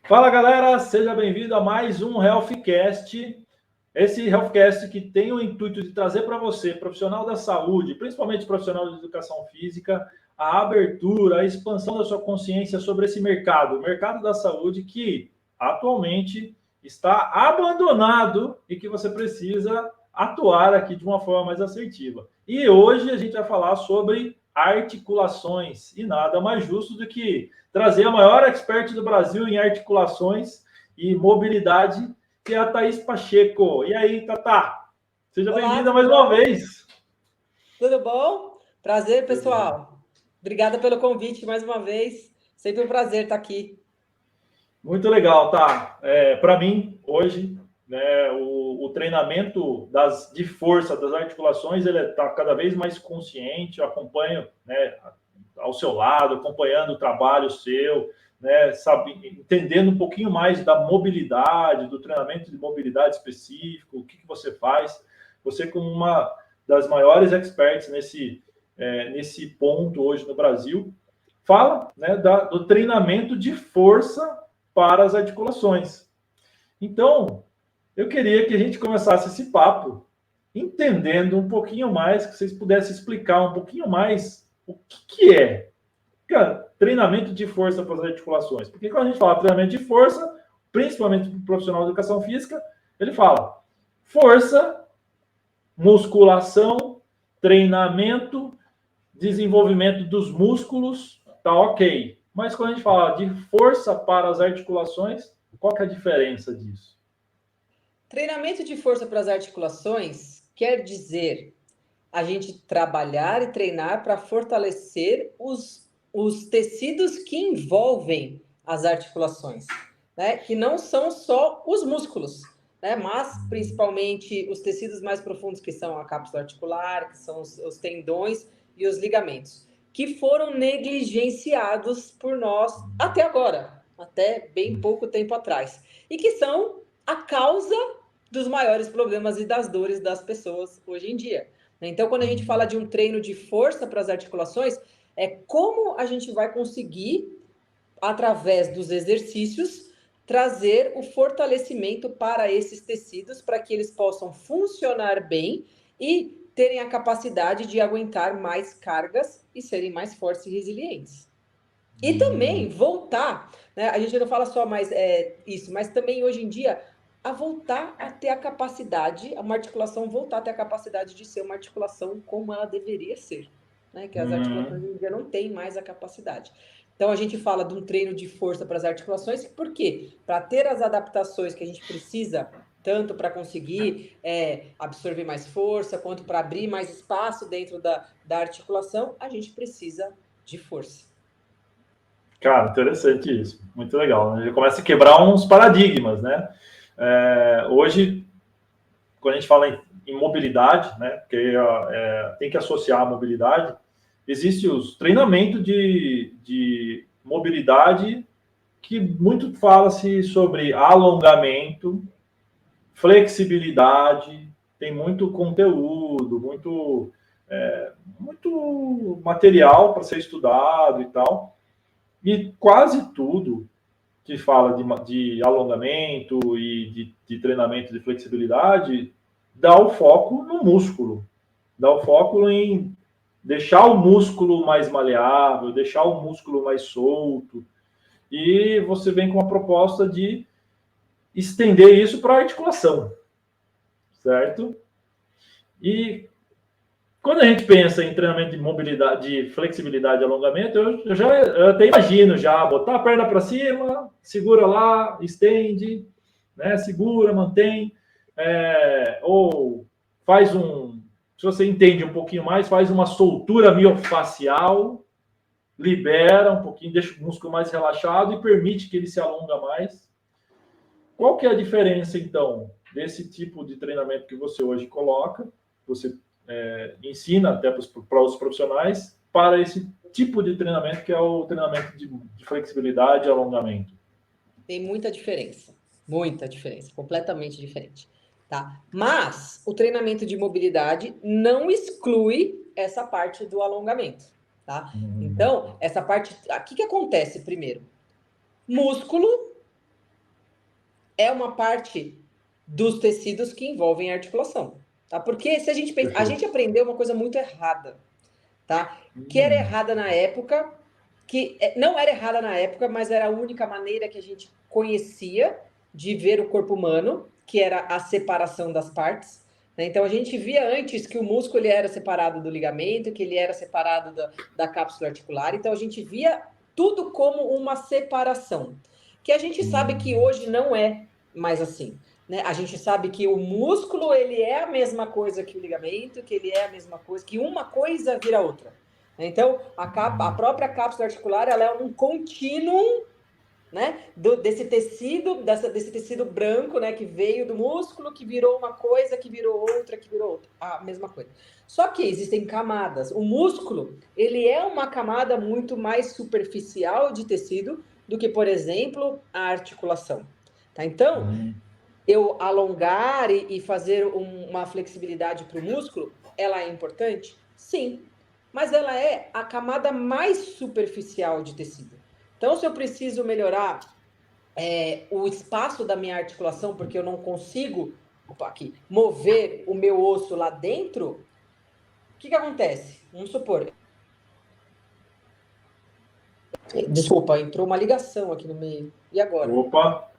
Fala galera, seja bem-vindo a mais um Healthcast. Esse Healthcast que tem o intuito de trazer para você, profissional da saúde, principalmente profissional de educação física, a abertura, a expansão da sua consciência sobre esse mercado, o mercado da saúde que atualmente está abandonado e que você precisa atuar aqui de uma forma mais assertiva. E hoje a gente vai falar sobre articulações e nada mais justo do que trazer a maior expert do Brasil em articulações e mobilidade, que é a Thaís Pacheco. E aí, Tatá? Seja Olá, bem-vinda tudo mais uma bom? vez. Tudo bom? Prazer, Tudo bem. pessoal. Obrigada pelo convite mais uma vez. Sempre um prazer estar aqui. Muito legal, tá? Para mim, hoje, né, o treinamento de força das articulações, ele está cada vez mais consciente, eu acompanho, né, ao seu lado, acompanhando o trabalho seu, né, sabe, entendendo um pouquinho mais da mobilidade, do treinamento de mobilidade específico, o que você faz. Você, como uma das maiores experts nesse ponto hoje no Brasil, fala, né, do treinamento de força para as articulações. Então, eu queria que a gente começasse esse papo entendendo um pouquinho mais, que vocês pudessem explicar um pouquinho mais o que é, cara, treinamento de força para as articulações. Porque quando a gente fala treinamento de força, principalmente para o profissional de educação física, ele fala força, musculação, treinamento, desenvolvimento dos músculos, tá ok. Mas quando a gente fala de força para as articulações, qual que é a diferença disso? Treinamento de força para as articulações quer dizer a gente trabalhar e treinar para fortalecer os tecidos que envolvem as articulações, né? Que não são só os músculos, né? Mas principalmente os tecidos mais profundos, que são a cápsula articular, que são os tendões e os ligamentos, que foram negligenciados por nós até agora, até bem pouco tempo atrás, e que são a causa dos maiores problemas e das dores das pessoas hoje em dia. Então, quando a gente fala de um treino de força para as articulações, é como a gente vai conseguir, através dos exercícios, trazer o fortalecimento para esses tecidos, para que eles possam funcionar bem e terem a capacidade de aguentar mais cargas e serem mais fortes e resilientes. E também voltar, né? A gente não fala só mais isso, mas também hoje em dia a voltar a ter a capacidade, uma articulação voltar a ter a capacidade de ser uma articulação como ela deveria ser, né? Que as articulações hoje em dia não têm mais a capacidade. Então a gente fala de um treino de força para as articulações, por quê? Para ter as adaptações que a gente precisa, tanto para conseguir absorver mais força, quanto para abrir mais espaço dentro da articulação, a gente precisa de força. Cara, interessante isso. Muito legal. Né? Já começa a quebrar uns paradigmas, né? Hoje, quando a gente fala em mobilidade, né? Porque tem que associar a mobilidade, existe os treinamentos de mobilidade que muito fala-se sobre alongamento, flexibilidade, tem muito conteúdo, muito material para ser estudado e tal. E quase tudo que fala de alongamento e de treinamento de flexibilidade dá o foco no músculo, dá o foco em deixar o músculo mais maleável, deixar o músculo mais solto. E você vem com a proposta de estender isso para a articulação, certo? E quando a gente pensa em treinamento de mobilidade, de flexibilidade e alongamento, eu até imagino já botar a perna para cima, segura lá, estende, né? Segura, mantém, ou faz se você entende um pouquinho mais, faz uma soltura miofacial, libera um pouquinho, deixa o músculo mais relaxado e permite que ele se alonga mais. Qual que é a diferença, então, desse tipo de treinamento que você hoje coloca, você ensina até para os profissionais, para esse tipo de treinamento que é o treinamento de flexibilidade e alongamento? Tem muita diferença, completamente diferente, tá? Mas o treinamento de mobilidade não exclui essa parte do alongamento, tá? Então, essa parte, o que acontece primeiro? Músculo é uma parte dos tecidos que envolvem a articulação, tá? Porque se a gente pensa, a gente aprendeu uma coisa muito errada, tá? Que era errada na época, que não era errada na época, mas era a única maneira que a gente conhecia de ver o corpo humano, que era a separação das partes. Né? Então, a gente via antes que o músculo ele era separado do ligamento, que ele era separado da cápsula articular. Então, a gente via tudo como uma separação. Que a gente sabe que hoje não é mais assim. Né? A gente sabe que o músculo ele é a mesma coisa que o ligamento, que ele é a mesma coisa, que uma coisa vira outra. Então, a própria cápsula articular ela é um contínuo, né, desse tecido branco, né, que veio do músculo, que virou uma coisa, que virou outra, a mesma coisa. Só que existem camadas. O músculo, ele é uma camada muito mais superficial de tecido do que, por exemplo, a articulação. Tá? Então, eu alongar e fazer uma flexibilidade para o músculo, ela é importante? Sim. Mas ela é a camada mais superficial de tecido. Então, se eu preciso melhorar o espaço da minha articulação, porque eu não consigo mover o meu osso lá dentro, o que acontece? Vamos supor. Desculpa, entrou uma ligação aqui no meio. E agora? Opa,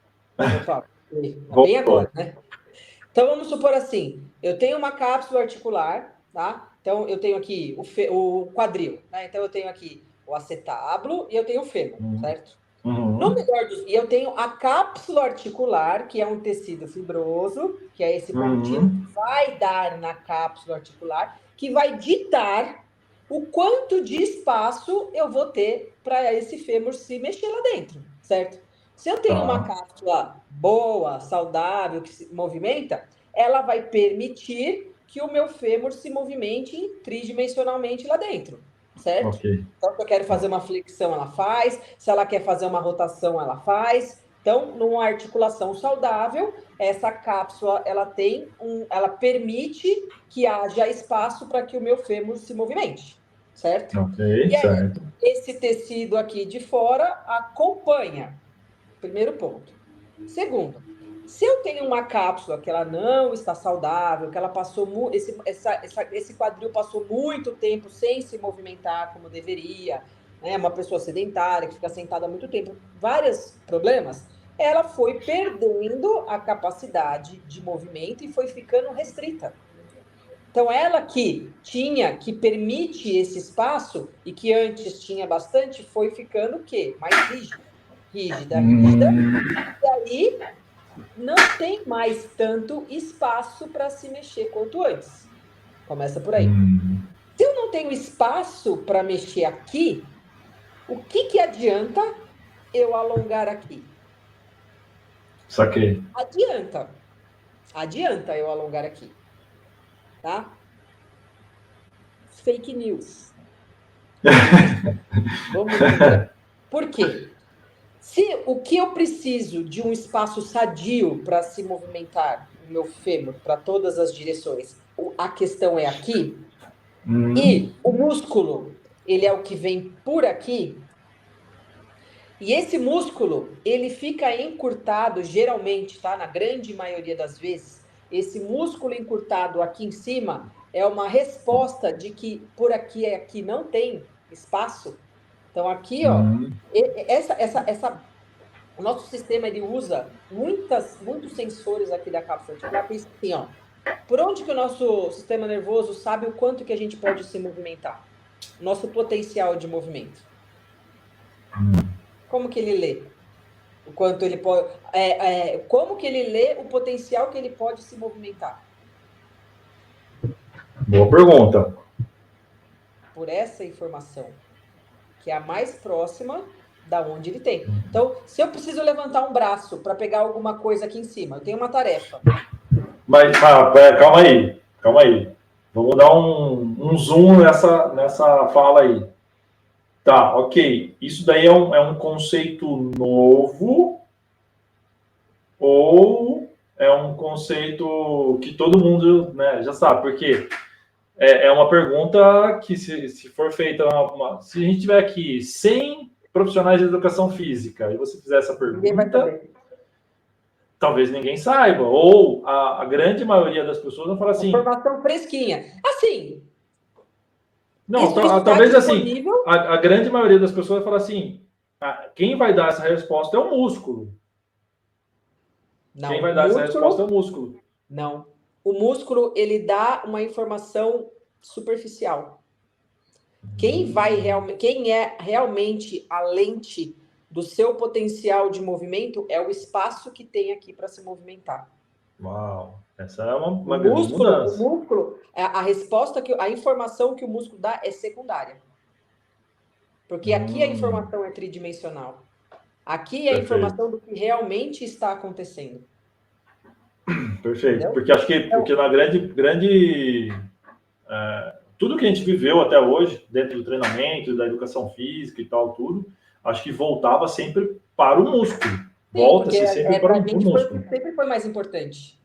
bem agora, né? Então, vamos supor assim, eu tenho uma cápsula articular, tá? Então, eu tenho aqui o quadril, né? Então, eu tenho aqui o acetábulo e eu tenho o fêmur, certo? No melhor dos... E eu tenho a cápsula articular, que é um tecido fibroso, que é esse contínuo que vai dar na cápsula articular, que vai ditar o quanto de espaço eu vou ter para esse fêmur se mexer lá dentro, certo? Se eu tenho uma cápsula boa, saudável, que se movimenta, ela vai permitir que o meu fêmur se movimente tridimensionalmente lá dentro, certo? Okay. Então, se eu quero fazer uma flexão, ela faz. Se ela quer fazer uma rotação, ela faz. Então, numa articulação saudável, essa cápsula, ela permite que haja espaço para que o meu fêmur se movimente, certo? Ok, e aí, certo. esse tecido aqui de fora acompanha. Primeiro ponto. Segundo, se eu tenho uma cápsula que ela não está saudável, que ela passou esse quadril passou muito tempo sem se movimentar como deveria, né? Uma pessoa sedentária que fica sentada há muito tempo, vários problemas, ela foi perdendo a capacidade de movimento e foi ficando restrita. Então, ela que permite esse espaço e que antes tinha bastante, foi ficando o quê? Mais rígida. E aí não tem mais tanto espaço para se mexer quanto antes. Começa por aí. Se eu não tenho espaço para mexer aqui, o que adianta eu alongar aqui? Saquei. Adianta eu alongar aqui. Tá? Fake news. Vamos ver. Por quê? Se o que eu preciso de um espaço sadio para se movimentar, o meu fêmur, para todas as direções, a questão é aqui, e o músculo, ele é o que vem por aqui, e esse músculo, ele fica encurtado, geralmente, tá? Na grande maioria das vezes, esse músculo encurtado aqui em cima é uma resposta de que por aqui não tem espaço. Então, aqui, ó, o nosso sistema ele usa muitos sensores aqui da cápsula articular, por isso assim, ó, por onde que o nosso sistema nervoso sabe o quanto que a gente pode se movimentar? Nosso potencial de movimento. Como que ele lê? O quanto ele pode... como que ele lê o potencial que ele pode se movimentar? Boa pergunta. Por essa informação, que é a mais próxima da onde ele tem. Então, se eu preciso levantar um braço para pegar alguma coisa aqui em cima, eu tenho uma tarefa. Mas, calma aí. Vamos dar um zoom nessa fala aí. Tá, ok. Isso daí é um conceito novo ou é um conceito que todo mundo, né, já sabe? Porque é uma pergunta que, se for feita, se a gente tiver aqui 100 profissionais de educação física e você fizer essa pergunta, talvez ninguém saiba, ou a grande maioria das pessoas vão falar assim... Informação fresquinha. Assim... Não, isso está talvez disponível... assim, a grande maioria das pessoas vai falar assim, quem vai dar essa resposta é o músculo. Não, quem vai dar essa resposta é o músculo. Não. O músculo, ele dá uma informação superficial. Quem é realmente a lente do seu potencial de movimento é o espaço que tem aqui para se movimentar. Uau, essa é uma grande mudança. O músculo, a resposta, a informação que o músculo dá é secundária. Porque aqui a informação é tridimensional. Aqui é a informação do que realmente está acontecendo. Perfeito. Entendeu? Porque acho que porque na grande tudo que a gente viveu até hoje, dentro do treinamento, da educação física e tal, tudo, acho que voltava sempre para o músculo. Volta-se sempre para o músculo. Sempre foi mais importante.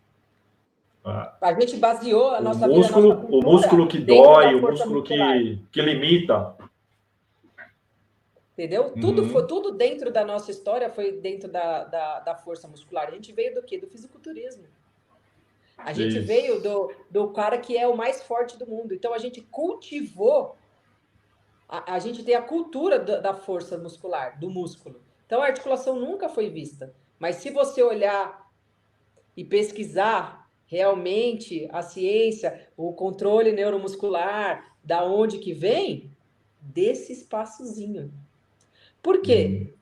A gente baseou a nossa vida, a nossa cultura, o músculo que dói, o músculo que limita. Entendeu? Tudo dentro da nossa história foi dentro da força muscular. A gente veio do quê? Do fisiculturismo. A gente veio do cara que é o mais forte do mundo. Então, a gente cultivou, a gente tem a cultura da força muscular, do músculo. Então, a articulação nunca foi vista. Mas se você olhar e pesquisar realmente a ciência, o controle neuromuscular, da onde que vem, desse espaçozinho. Por quê?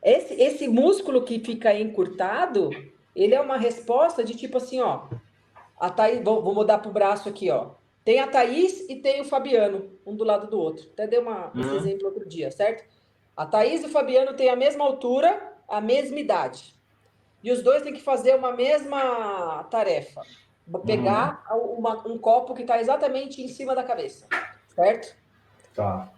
Esse músculo que fica encurtado, ele é uma resposta de tipo assim, ó, a Thaís, vou mudar pro braço aqui, ó. Tem a Thaís e tem o Fabiano, um do lado do outro. Até dei esse exemplo outro dia, certo? A Thaís e o Fabiano têm a mesma altura, a mesma idade. E os dois têm que fazer uma mesma tarefa. Pegar um copo que está exatamente em cima da cabeça, certo? Tá.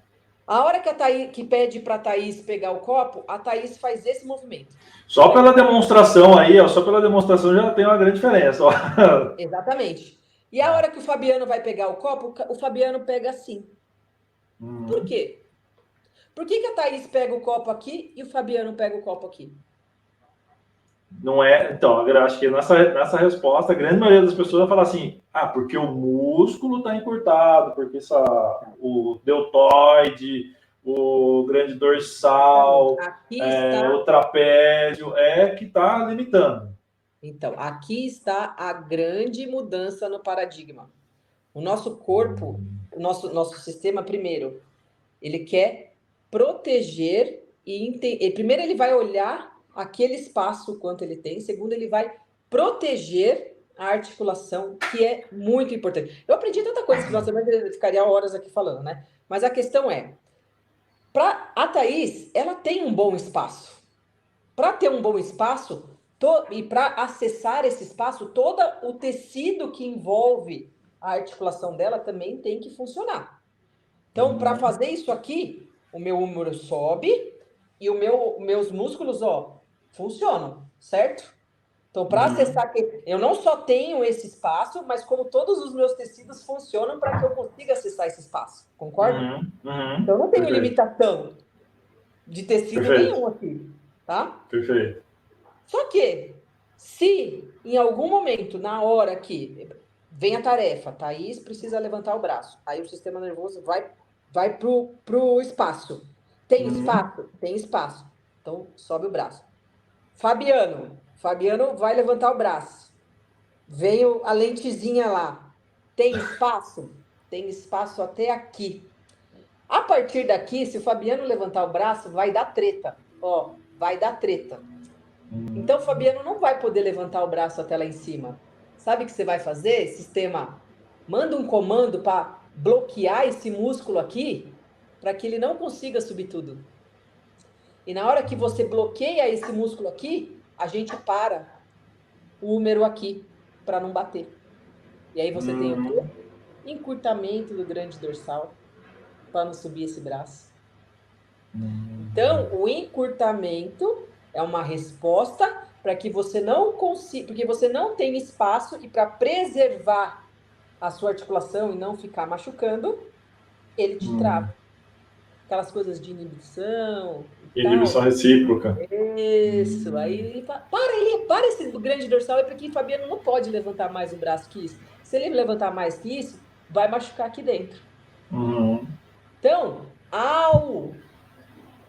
A hora que a Thaís, que pede para a Thaís pegar o copo, a Thaís faz esse movimento. Só pela demonstração aí, ó, só pela demonstração já tem uma grande diferença. Ó. Exatamente. E a hora que o Fabiano vai pegar o copo, o Fabiano pega assim. Por quê? Por que a Thaís pega o copo aqui e o Fabiano pega o copo aqui? Não é. Então, eu acho que nessa resposta, a grande maioria das pessoas vai falar assim: porque o músculo está encurtado, porque o deltoide, o grande dorsal, o trapézio, que está limitando. Então, aqui está a grande mudança no paradigma. O nosso corpo, o nosso sistema, primeiro, ele quer proteger e primeiro ele vai olhar aquele espaço, quanto ele tem. Segundo, ele vai proteger a articulação, que é muito importante. Eu aprendi tanta coisa que nós também ficaria horas aqui falando, né? Mas a questão é, a Thaís, ela tem um bom espaço. Para ter um bom espaço, e para acessar esse espaço, todo o tecido que envolve a articulação dela também tem que funcionar. Então, para fazer isso aqui, o meu húmero sobe e meus músculos, ó, funcionam, certo? Então, para acessar aqui, eu não só tenho esse espaço, mas como todos os meus tecidos funcionam para que eu consiga acessar esse espaço. Concorda? Então, eu não tenho limitação de tecido nenhum aqui, tá? Perfeito. Só que, se em algum momento, na hora que vem a tarefa, Thaís precisa levantar o braço, aí o sistema nervoso vai pro espaço. Tem espaço? Tem espaço. Então, sobe o braço. Fabiano vai levantar o braço. Vem a lentezinha lá. Tem espaço? Tem espaço até aqui. A partir daqui, se o Fabiano levantar o braço, vai dar treta. Ó, vai dar treta. Então, o Fabiano não vai poder levantar o braço até lá em cima. Sabe o que você vai fazer? Sistema, manda um comando para bloquear esse músculo aqui, para que ele não consiga subir tudo. E na hora que você bloqueia esse músculo aqui, a gente para o húmero aqui, para não bater. E aí você tem o quê? Encurtamento do grande dorsal, para não subir esse braço. Então, o encurtamento é uma resposta para que você não consiga, porque você não tem espaço e para preservar a sua articulação e não ficar machucando, ele te trava. aquelas coisas de inibição. Inibição recíproca. Isso. Aí ele fala, para esse grande dorsal, é porque Fabiano não pode levantar mais o braço que isso. Se ele levantar mais que isso, vai machucar aqui dentro. Uhum. Então, ao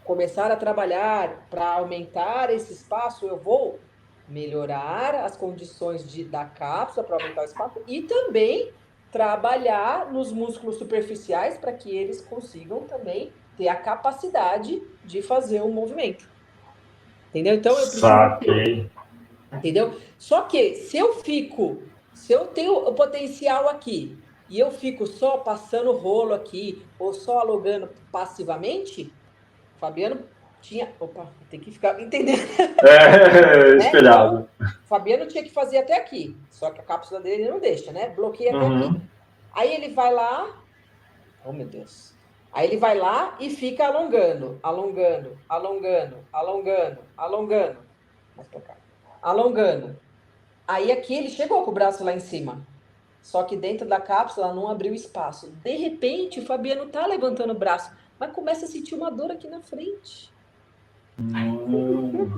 começar a trabalhar para aumentar esse espaço, eu vou melhorar as condições da cápsula para aumentar o espaço e também trabalhar nos músculos superficiais para que eles consigam também ter a capacidade de fazer o movimento. Entendeu? Então eu preciso. Saquei. Entendeu? Só que se eu tenho o potencial aqui e eu fico só passando rolo aqui ou só alongando passivamente, Fabiano tinha. Opa, tem que ficar entendendo. Espelhado. Então, Fabiano tinha que fazer até aqui. Só que a cápsula dele não deixa, né? Bloqueia até aqui. Aí ele vai lá. Oh, meu Deus. Aí ele vai lá e fica alongando. Mais pra cá. Alongando. Aí aqui ele chegou com o braço lá em cima. Só que dentro da cápsula não abriu espaço. De repente, o Fabiano tá levantando o braço, mas começa a sentir uma dor aqui na frente.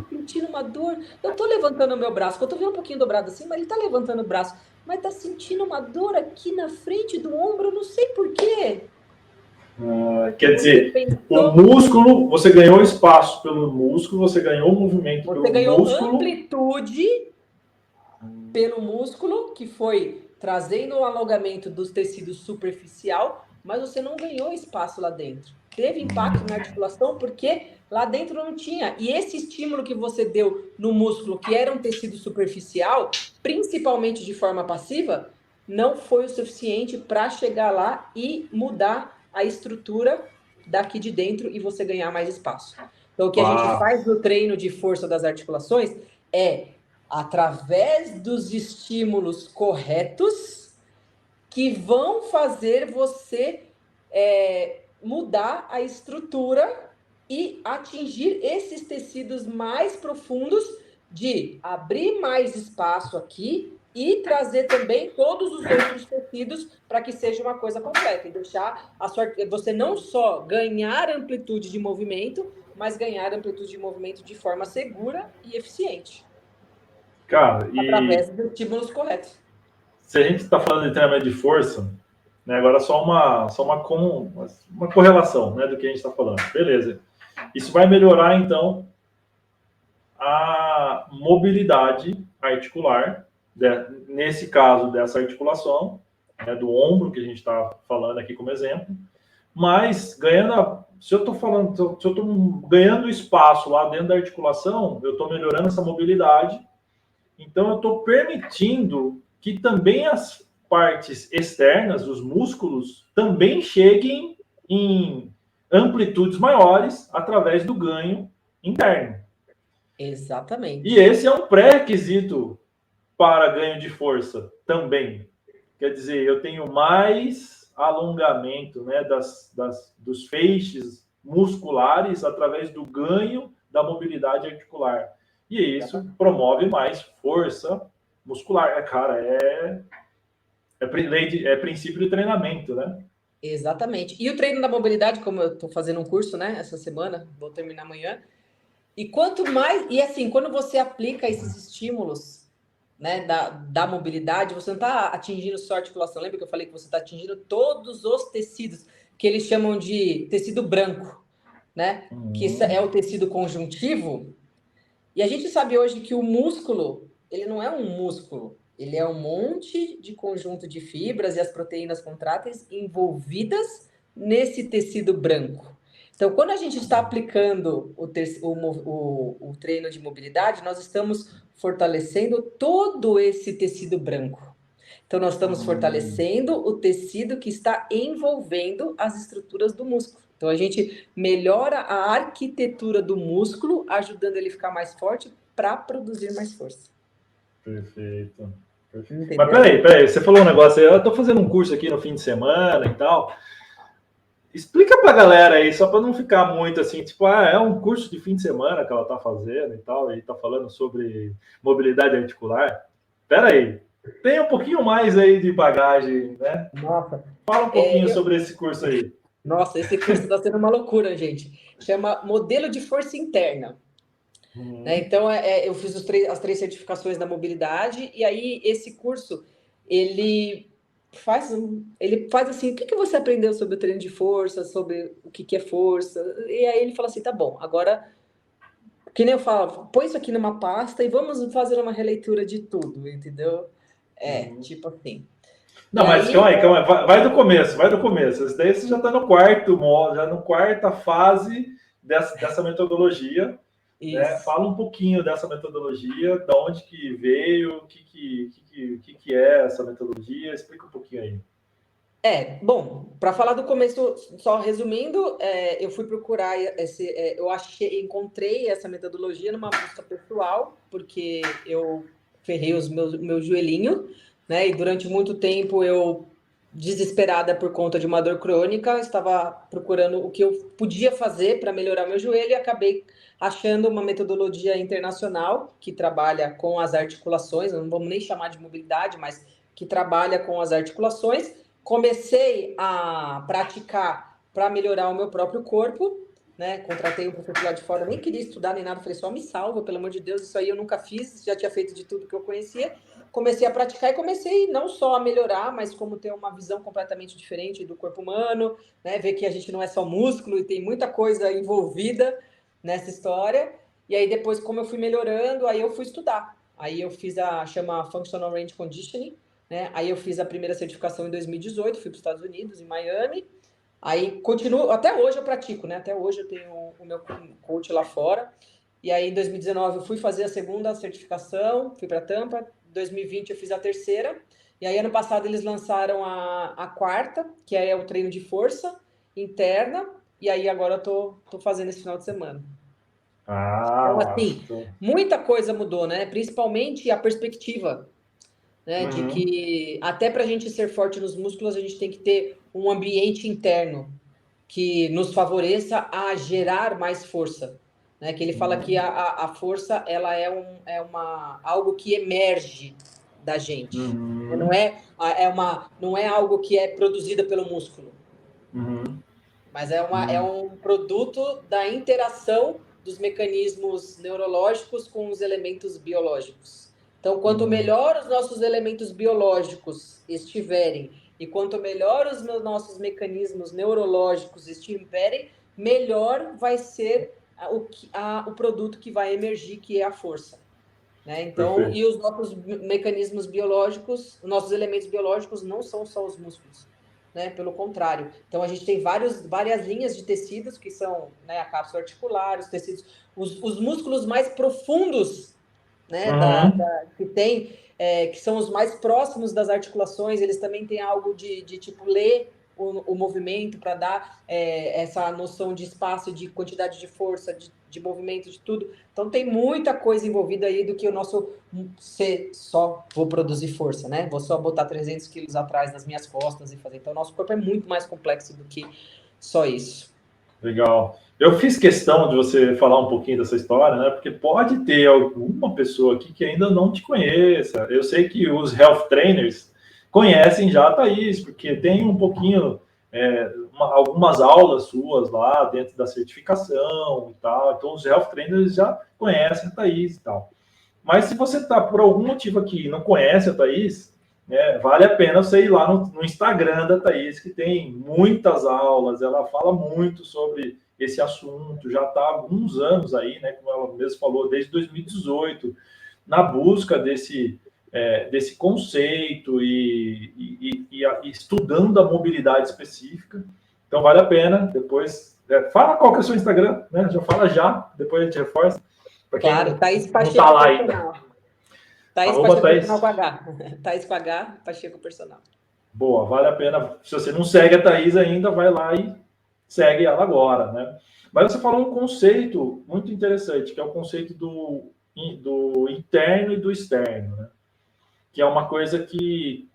Sentindo uma dor. Eu tô levantando o meu braço, eu tô vendo um pouquinho dobrado assim, mas ele tá levantando o braço. Mas tá sentindo uma dor aqui na frente do ombro, eu não sei por quê. Quer dizer, o músculo, você ganhou espaço pelo músculo, você ganhou movimento pelo músculo. Você ganhou amplitude pelo músculo, que foi trazendo o alongamento dos tecidos superficial, mas você não ganhou espaço lá dentro. Teve impacto na articulação porque lá dentro não tinha. E esse estímulo que você deu no músculo, que era um tecido superficial, principalmente de forma passiva, não foi o suficiente para chegar lá e mudar a estrutura daqui de dentro e você ganhar mais espaço. Então, o que a gente faz no treino de força das articulações é, através dos estímulos corretos, que vão fazer você mudar a estrutura e atingir esses tecidos mais profundos, de abrir mais espaço aqui e trazer também todos os outros tecidos para que seja uma coisa completa e deixar você não só ganhar amplitude de movimento, mas ganhar amplitude de movimento de forma segura e eficiente. Cara, através dos estímulos corretos. Se a gente está falando de treinamento de força, né, agora só uma correlação, né, do que a gente está falando. Beleza. Isso vai melhorar, então, a mobilidade articular, nesse caso dessa articulação, né, do ombro, que a gente está falando aqui como exemplo, mas se eu estou ganhando espaço lá dentro da articulação, eu estou melhorando essa mobilidade, então eu estou permitindo que também as partes externas, os músculos, também cheguem em amplitudes maiores através do ganho interno. Exatamente. E esse é um pré-requisito para ganho de força também. Quer dizer, eu tenho mais alongamento, né, dos feixes musculares através do ganho da mobilidade articular. E isso promove mais força muscular. Cara, é princípio de treinamento, né? Exatamente. E o treino da mobilidade, como eu estou fazendo um curso, né, essa semana, vou terminar amanhã. E quanto mais... E assim, quando você aplica esses estímulos, né, da mobilidade, você não está atingindo só a articulação. Lembra que eu falei que você está atingindo todos os tecidos, que eles chamam de tecido branco, né? Que é o tecido conjuntivo. E a gente sabe hoje que o músculo, ele não é um músculo, ele é um monte de conjunto de fibras e as proteínas contráteis envolvidas nesse tecido branco. Então, quando a gente está aplicando o treino de mobilidade, nós estamos fortalecendo todo esse tecido branco. Então, nós estamos fortalecendo o tecido que está envolvendo as estruturas do músculo. Então, a gente melhora a arquitetura do músculo, ajudando ele a ficar mais forte para produzir mais força. Perfeito. Entendeu? Mas peraí, você falou um negócio aí, eu estou fazendo um curso aqui no fim de semana e tal. Explica pra galera aí, só para não ficar muito assim, tipo, é um curso de fim de semana que ela tá fazendo e tal, e tá falando sobre mobilidade articular. Pera aí, tem um pouquinho mais aí de bagagem, né? Nossa. Fala um pouquinho sobre esse curso aí. Nossa, esse curso está sendo uma loucura, gente. Chama Modelo de Força Interna. Né? Então, eu fiz as 3 certificações da mobilidade, e aí esse curso, ele ele faz assim, o que você aprendeu sobre o treino de força, sobre o que é força? E aí ele fala assim, tá bom, agora, que nem eu falo, põe isso aqui numa pasta e vamos fazer uma releitura de tudo, entendeu? Tipo assim. E Não, mas aí, calma aí. Vai do começo, vai do começo. Isso daí você já está no quarto modo, já no quarta fase dessa metodologia, né? isso. Fala um pouquinho dessa metodologia, da onde que veio, o que é essa metodologia, explica um pouquinho aí. Bom, para falar do começo, só resumindo, eu fui procurar encontrei essa metodologia numa busca pessoal, porque eu ferrei meu joelhinho, né? E durante muito tempo eu, desesperada por conta de uma dor crônica, estava procurando o que eu podia fazer para melhorar meu joelho e acabei achando uma metodologia internacional que trabalha com as articulações, não vamos nem chamar de mobilidade, mas que trabalha com as articulações. Comecei a praticar para melhorar o meu próprio corpo, né? Contratei um professor lá de fora, nem queria estudar nem nada, falei, só me salva, pelo amor de Deus, isso aí eu nunca fiz, já tinha feito de tudo que eu conhecia. Comecei a praticar e comecei não só a melhorar, mas como ter uma visão completamente diferente do corpo humano, né? Ver que a gente não é só músculo e tem muita coisa envolvida nessa história. E aí depois, como eu fui melhorando, aí eu fui estudar. Aí eu fiz chama Functional Range Conditioning, né? Aí eu fiz a primeira certificação em 2018, fui para os Estados Unidos, em Miami. Aí continuo, até hoje eu pratico, né? Até hoje eu tenho o meu coach lá fora. E aí em 2019 eu fui fazer a segunda certificação, fui para Tampa. Em 2020 eu fiz a terceira. E aí ano passado eles lançaram a quarta, que é o treino de força interna. E aí agora eu tô fazendo esse final de semana. Então, assim, muita coisa mudou, né? Principalmente a perspectiva, né? De que até para a gente ser forte nos músculos, a gente tem que ter um ambiente interno que nos favoreça a gerar mais força, né? Que ele fala que a força ela algo que emerge da gente, não é algo que é produzida pelo músculo, mas é um produto da interação dos mecanismos neurológicos com os elementos biológicos. Então, quanto melhor os nossos elementos biológicos estiverem e quanto melhor os nossos mecanismos neurológicos estiverem, melhor vai ser o produto que vai emergir, que é a força. Né? Então, Perfeito. e os nossos mecanismos biológicos, os nossos elementos biológicos não são só os músculos. Né? Pelo contrário. Então, a gente tem várias linhas de tecidos, que são, né, a cápsula articular, os tecidos, os músculos mais profundos, né, que tem, que são os mais próximos das articulações, eles também têm algo de tipo ler o movimento para dar essa noção de espaço, de quantidade de força, de movimento, de tudo. Então tem muita coisa envolvida aí do que o nosso ser só vou produzir força, né? Vou só botar 300 quilos atrás das minhas costas e fazer. Então o nosso corpo é muito mais complexo do que só isso. Legal. Eu fiz questão de você falar um pouquinho dessa história, né? Porque pode ter alguma pessoa aqui que ainda não te conheça. Eu sei que os health trainers conhecem já a Thaís, porque tem um pouquinho, algumas aulas suas lá dentro da certificação e tal. Então, os health trainers já conhecem a Thaís e tal. Mas se você está por algum motivo aqui e não conhece a Thaís, vale a pena você ir lá no Instagram da Thaís, que tem muitas aulas, ela fala muito sobre esse assunto, já está há alguns anos aí, né, como ela mesmo falou, desde 2018, na busca desse conceito e estudando a mobilidade específica. Então vale a pena, depois... fala qual que é o seu Instagram, né? Já fala já, depois a gente reforça. Claro, Thaís Pacheco não tá lá Personal. ainda. Thaís Pacheco Personal com H. Thaís com H, Pacheco Personal. Boa, vale a pena. Se você não segue a Thaís ainda, vai lá e segue ela agora, né? Mas você falou um conceito muito interessante, que é o conceito do interno e do externo, né? Que é uma coisa que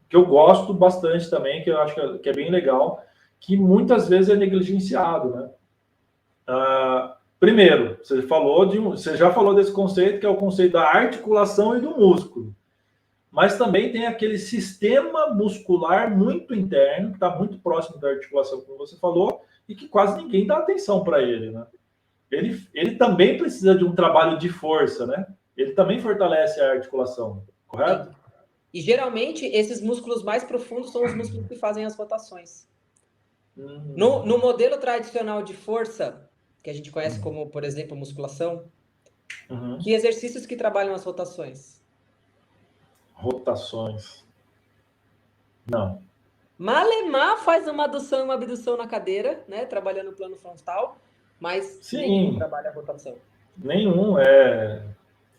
eu gosto bastante também, que eu acho que é bem legal, que muitas vezes é negligenciado, né? Primeiro, você já falou desse conceito, que é o conceito da articulação e do músculo. mas também tem aquele sistema muscular muito interno, que está muito próximo da articulação, como você falou, e que quase ninguém dá atenção para ele, né? Ele também precisa de um trabalho de força, né? Ele também fortalece a articulação, correto? Sim. E geralmente esses músculos mais profundos são os músculos que fazem as rotações. No modelo tradicional de força, que a gente conhece como, por exemplo, musculação, que exercícios que trabalham as rotações? Rotações. Não. Malemar faz uma adução e uma abdução na cadeira, né? Trabalhando o plano frontal, mas nenhum trabalha a rotação. Nenhum.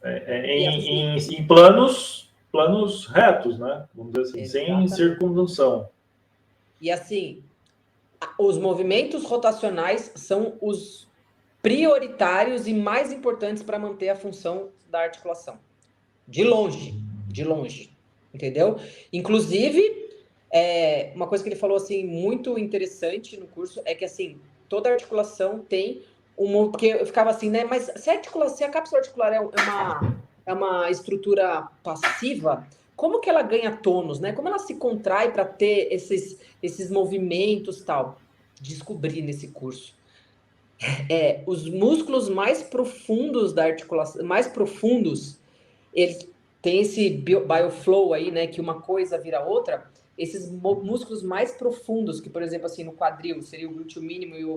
Em planos retos, né? Vamos dizer assim, Exatamente. sem circundução. E assim, os movimentos rotacionais são os prioritários e mais importantes para manter a função da articulação. De longe, entendeu? Inclusive, uma coisa que ele falou assim muito interessante no curso é que assim, toda articulação tem porque eu ficava assim, né? Mas se a cápsula articular é uma estrutura passiva, como que ela ganha tônus, né? Como ela se contrai para ter esses movimentos tal? Descobri nesse curso. Os músculos mais profundos da articulação, mais profundos, eles têm esse bioflow aí, né? Que uma coisa vira outra. Esses músculos mais profundos, que, por exemplo, assim, no quadril, seria o glúteo mínimo e o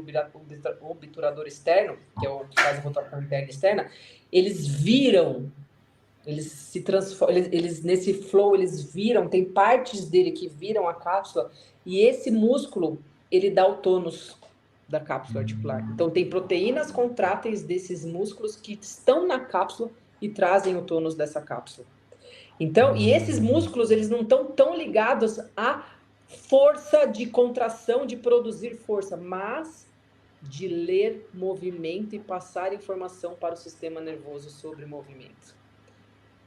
obturador externo, que é o que faz a rotação interna e externa, eles viram, eles se transformam, eles nesse flow, eles viram, tem partes dele que viram a cápsula, e esse músculo, ele dá o tônus da cápsula articular. Então, tem proteínas contráteis desses músculos que estão na cápsula e trazem o tônus dessa cápsula. Então, e esses músculos, eles não estão tão ligados à força de contração, de produzir força, mas de ler movimento e passar informação para o sistema nervoso sobre movimento.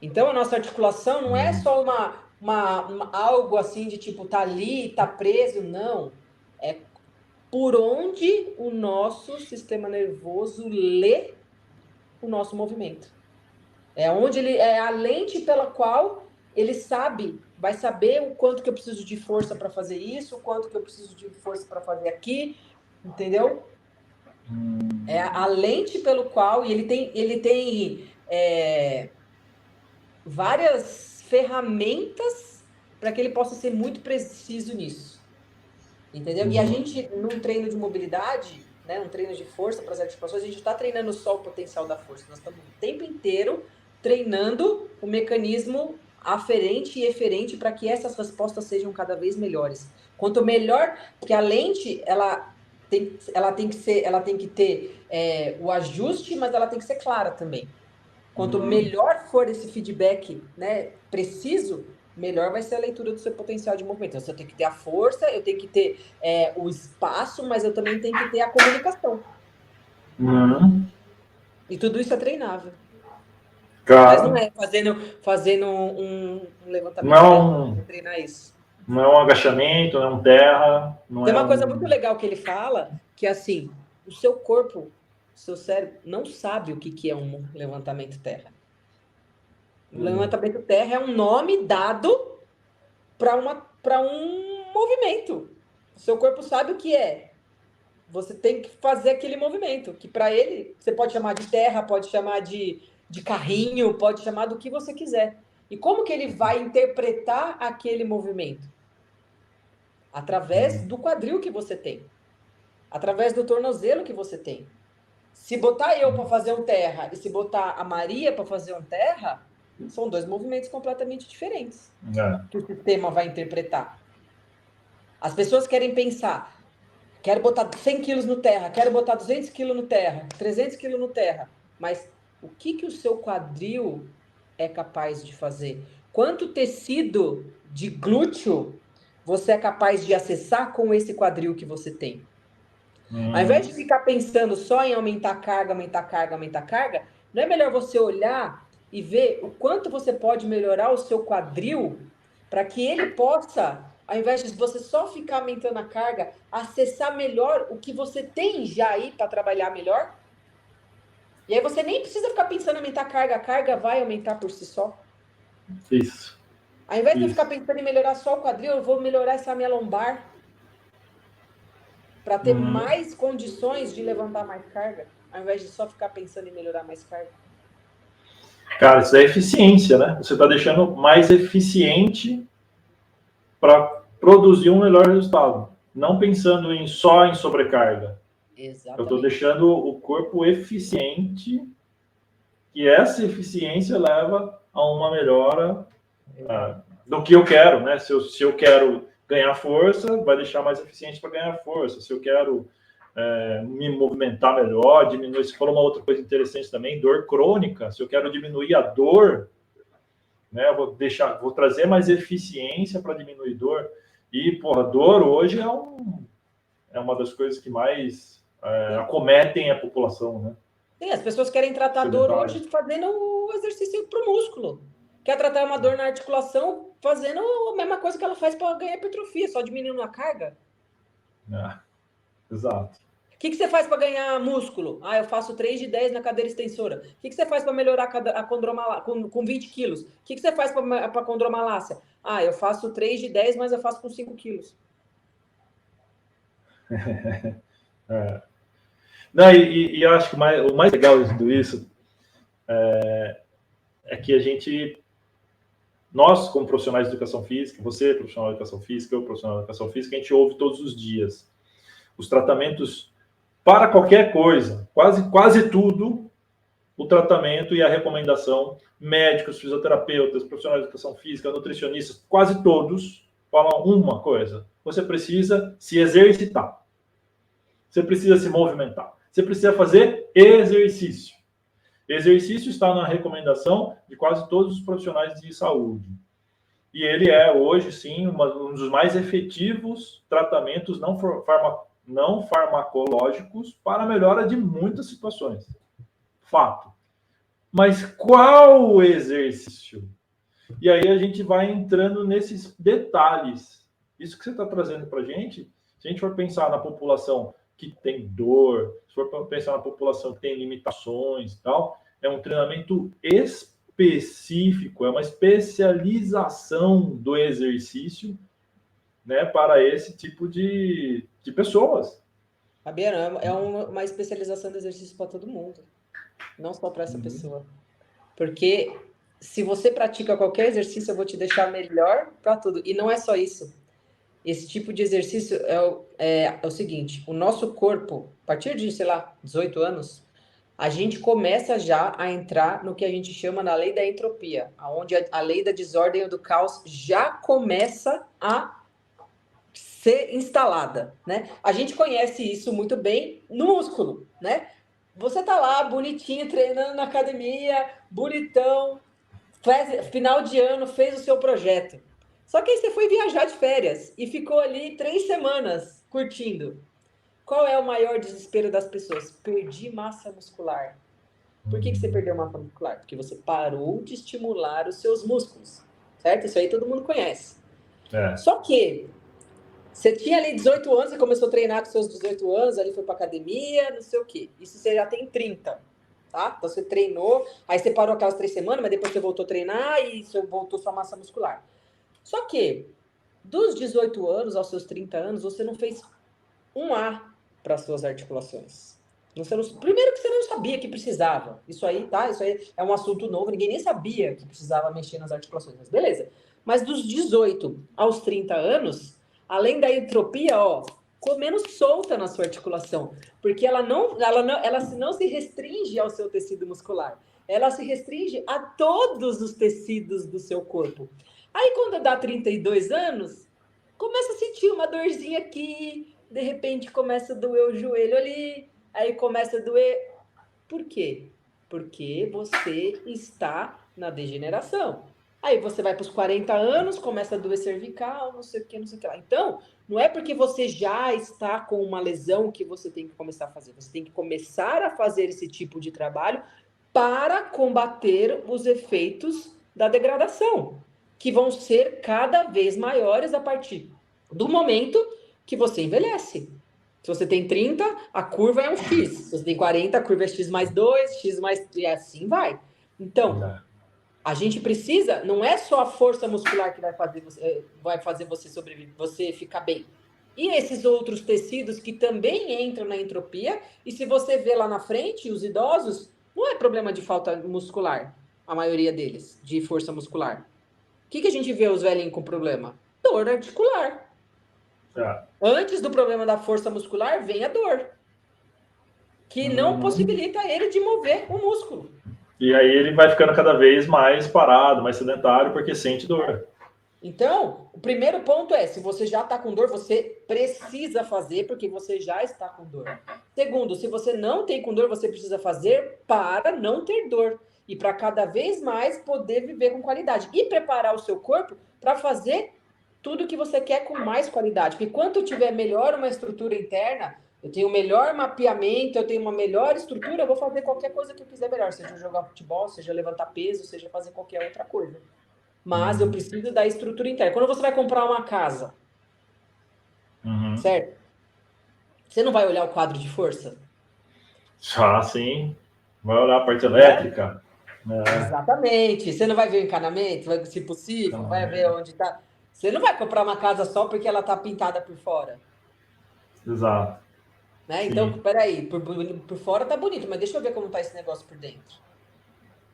Então, a nossa articulação não é só algo assim de tipo, tá ali, tá preso, não. É por onde o nosso sistema nervoso lê o nosso movimento. É a lente pela qual ele vai saber o quanto que eu preciso de força para fazer isso, o quanto que eu preciso de força para fazer aqui, entendeu? É a lente pelo qual, e ele tem várias ferramentas para que ele possa ser muito preciso nisso, entendeu? E a gente, num treino de mobilidade, né, um treino de força para as articulações, a gente está treinando só o potencial da força, nós estamos o tempo inteiro treinando o mecanismo aferente e eferente para que essas respostas sejam cada vez melhores. Quanto melhor, porque a lente, ela tem que ter o ajuste, mas ela tem que ser clara também. Quanto melhor for esse feedback, né, preciso, melhor vai ser a leitura do seu potencial de movimento. Então, eu tenho que ter a força, eu tenho que ter o espaço, mas eu também tenho que ter a comunicação. E tudo isso é treinável. Mas não é fazendo um levantamento para treinar isso. Não é um agachamento, não é um terra. Tem uma coisa muito legal que ele fala, que é assim, o seu corpo, seu cérebro, não sabe o que é um levantamento terra. O levantamento terra é um nome dado para um movimento. O seu corpo sabe o que é. Você tem que fazer aquele movimento, que para ele, você pode chamar de terra, pode chamar de carrinho, pode chamar do que você quiser. E como que ele vai interpretar aquele movimento? Através do quadril que você tem. Através do tornozelo que você tem. Se botar eu para fazer um terra e se botar a Maria para fazer um terra, são dois movimentos completamente diferentes que o sistema vai interpretar. As pessoas querem pensar, quero botar 100 quilos no terra, quero botar 200 quilos no terra, 300 quilos no terra, mas o que o seu quadril é capaz de fazer? Quanto tecido de glúteo você é capaz de acessar com esse quadril que você tem? Ao invés de ficar pensando só em aumentar carga, não é melhor você olhar e ver o quanto você pode melhorar o seu quadril para que ele possa, ao invés de você só ficar aumentando a carga, acessar melhor o que você tem já aí para trabalhar melhor? E aí você nem precisa ficar pensando em aumentar a carga vai aumentar por si só. Isso. Ao invés de eu Isso. ficar pensando em melhorar só o quadril, eu vou melhorar essa minha lombar para ter mais condições de levantar mais carga, ao invés de só ficar pensando em melhorar mais carga. Cara, isso é eficiência, né? Você está deixando mais eficiente para produzir um melhor resultado. Não pensando só em sobrecarga. Exatamente. Eu estou deixando o corpo eficiente e essa eficiência leva a uma melhora do que eu quero, né? Se eu quero ganhar força, vai deixar mais eficiente para ganhar força. Se eu quero me movimentar melhor, diminuir. Se for uma outra coisa interessante também, dor crônica. Se eu quero diminuir a dor, né? Eu vou trazer mais eficiência para diminuir dor. E, porra, dor hoje é uma das coisas que mais acometem a população, né? Sim, as pessoas querem tratar dor hoje fazendo o exercício para o músculo. Quer tratar uma dor na articulação fazendo a mesma coisa que ela faz para ganhar hipertrofia, só diminuindo a carga. Exato. O que você faz para ganhar músculo? Eu faço 3 de 10 na cadeira extensora. O que você faz para melhorar a condromalácia com 20 quilos? O que você faz para condromalácia? Eu faço 3 de 10, mas eu faço com 5 quilos. Não, e eu acho que o mais legal de tudo isso é que nós, como profissionais de educação física, você, profissional de educação física, eu, profissional de educação física, a gente ouve todos os dias os tratamentos para qualquer coisa, quase tudo, o tratamento e a recomendação, médicos, fisioterapeutas, profissionais de educação física, nutricionistas, quase todos falam uma coisa: você precisa se exercitar, você precisa se movimentar, você precisa fazer exercício. Exercício está na recomendação de quase todos os profissionais de saúde. E ele é, hoje, sim, um dos mais efetivos tratamentos não farmacológicos para a melhora de muitas situações. Fato. Mas qual o exercício? E aí a gente vai entrando nesses detalhes. Isso que você está trazendo para a gente, se a gente for pensar na população que tem dor, se for pensar na população que tem limitações e tal, é um treinamento específico, é uma especialização do exercício, né, para esse tipo de pessoas. Fabiano, é uma especialização do exercício para todo mundo, não só para essa pessoa. Porque se você pratica qualquer exercício, eu vou te deixar melhor para tudo. E não é só isso. Esse tipo de exercício é o seguinte: o nosso corpo, a partir de, 18 anos, a gente começa já a entrar no que a gente chama na lei da entropia, onde a lei da desordem ou do caos já começa a ser instalada, né? A gente conhece isso muito bem no músculo, né? Você tá lá, bonitinho, treinando na academia, bonitão, final de ano, fez o seu projeto. Só que aí você foi viajar de férias e ficou ali 3 semanas curtindo. Qual é o maior desespero das pessoas? Perdi massa muscular. Por que você perdeu massa muscular? Porque você parou de estimular os seus músculos, certo? Isso aí todo mundo conhece. Só que você tinha ali 18 anos, você começou a treinar com seus 18 anos, ali foi pra academia, não sei o quê. Isso você já tem 30, tá? Então você treinou, aí você parou aquelas 3 semanas, mas depois você voltou a treinar e você voltou sua massa muscular. Só que, dos 18 anos aos seus 30 anos, você não fez um A para suas articulações. Primeiro que você não sabia que precisava. Isso aí, tá? Isso aí é um assunto novo, ninguém nem sabia que precisava mexer nas articulações. Mas beleza. Mas dos 18 aos 30 anos, além da entropia, ficou menos solta na sua articulação. Porque ela não se restringe ao seu tecido muscular. Ela se restringe a todos os tecidos do seu corpo. Aí, quando dá 32 anos, começa a sentir uma dorzinha aqui, de repente começa a doer o joelho ali, aí começa a doer. Por quê? Porque você está na degeneração. Aí você vai para os 40 anos, começa a doer cervical, não sei o que, não sei o que lá. Então, não é porque você já está com uma lesão que você tem que começar a fazer. Você tem que começar a fazer esse tipo de trabalho para combater os efeitos da degradação, que vão ser cada vez maiores a partir do momento que você envelhece. Se você tem 30, a curva é um X. Se você tem 40, a curva é X mais 2, X mais... E assim vai. Então, A gente precisa, não é só a força muscular que vai fazer você sobreviver, você ficar bem. E esses outros tecidos que também entram na entropia, e se você vê lá na frente, os idosos, não é problema de falta muscular, a maioria deles, de força muscular. O que a gente vê os velhinhos com problema? Dor articular. Antes do problema da força muscular, vem a dor, que não possibilita ele de mover o músculo. E aí ele vai ficando cada vez mais parado, mais sedentário, porque sente dor. Então, o primeiro ponto é, se você já está com dor, você precisa fazer, porque você já está com dor. Segundo, se você não tem com dor, você precisa fazer para não ter dor. E para cada vez mais poder viver com qualidade. E preparar o seu corpo para fazer tudo que você quer com mais qualidade. Porque quanto tiver melhor uma estrutura interna, eu tenho melhor mapeamento, eu tenho uma melhor estrutura, eu vou fazer qualquer coisa que eu quiser melhor. Seja jogar futebol, seja levantar peso, seja fazer qualquer outra coisa. Mas eu preciso da estrutura interna. Quando você vai comprar uma casa, certo? Você não vai olhar o quadro de força? Ah, sim. Vai olhar a parte elétrica. Exatamente. Você não vai ver o encanamento, se possível, vai ver onde está. Você não vai comprar uma casa só porque ela está pintada por fora. Exato. Né? Então, peraí, por fora tá bonito, mas deixa eu ver como tá esse negócio por dentro.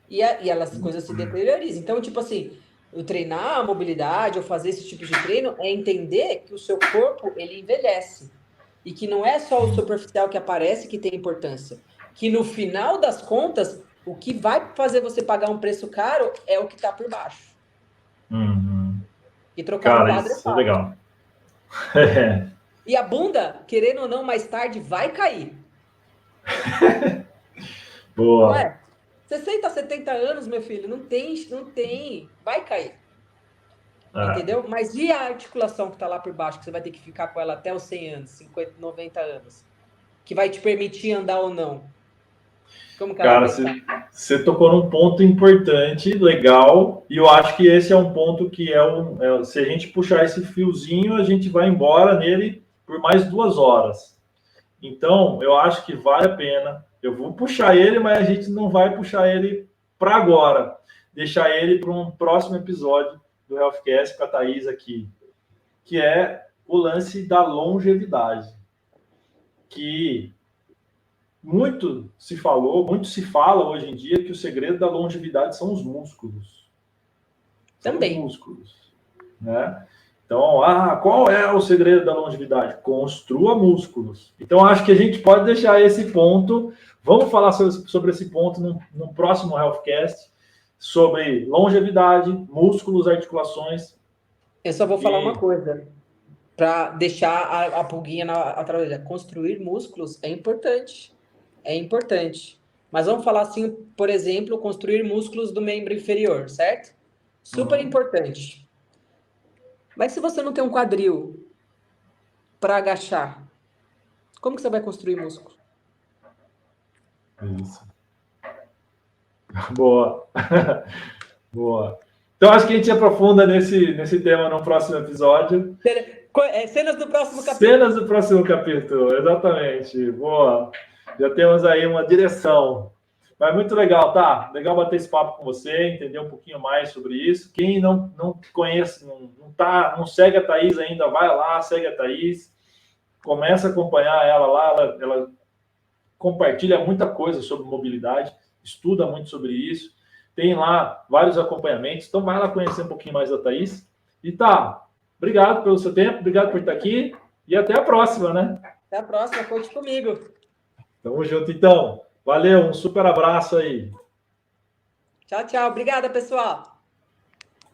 E as coisas se deteriorizam. Então, tipo assim, eu treinar a mobilidade ou fazer esse tipo de treino é entender que o seu corpo, ele envelhece. E que não é só o superficial que aparece que tem importância. Que no final das contas, o que vai fazer você pagar um preço caro é o que tá por baixo. E trocar um quadro isso é legal. E a bunda, querendo ou não, mais tarde vai cair. Boa. Não é? 60, 70 anos, meu filho, não tem, vai cair. Entendeu? Mas e a articulação que está lá por baixo, que você vai ter que ficar com ela até os 100 anos, 50, 90 anos? Que vai te permitir andar ou não? Como que ela vai estar? Você tocou num ponto importante, legal, e eu acho que esse é um ponto que se a gente puxar esse fiozinho, a gente vai embora nele por mais 2 horas. Então, eu acho que vale a pena. Eu vou puxar ele, mas a gente não vai puxar ele para agora. Deixar ele para um próximo episódio do Healthcast com a Thaís aqui, que é o lance da longevidade. Que muito se fala hoje em dia que o segredo da longevidade são os músculos. Também. São os músculos, né? Então, qual é o segredo da longevidade? Construa músculos. Então, acho que a gente pode deixar esse ponto. Vamos falar sobre esse ponto no próximo Healthcast, sobre longevidade, músculos, articulações. Eu só vou falar uma coisa, para deixar a pulguinha atrás dela. Construir músculos é importante. É importante. Mas vamos falar assim, por exemplo, construir músculos do membro inferior, certo? Super importante. Mas se você não tem um quadril para agachar, como que você vai construir músculo? Isso. Boa. Boa. Então, acho que a gente aprofunda nesse tema no próximo episódio. Cenas do próximo capítulo. Cenas do próximo capítulo, exatamente. Boa. Já temos aí uma direção. Mas muito legal, tá? Legal bater esse papo com você, entender um pouquinho mais sobre isso. Quem não conhece, não segue a Thaís ainda, vai lá, segue a Thaís. Começa a acompanhar ela lá, ela compartilha muita coisa sobre mobilidade, estuda muito sobre isso. Tem lá vários acompanhamentos. Então vai lá conhecer um pouquinho mais da Thaís. E tá, obrigado pelo seu tempo, obrigado por estar aqui e até a próxima, né? Até a próxima, conte comigo. Tamo junto, então. Valeu, um super abraço aí. Tchau, tchau. Obrigada, pessoal.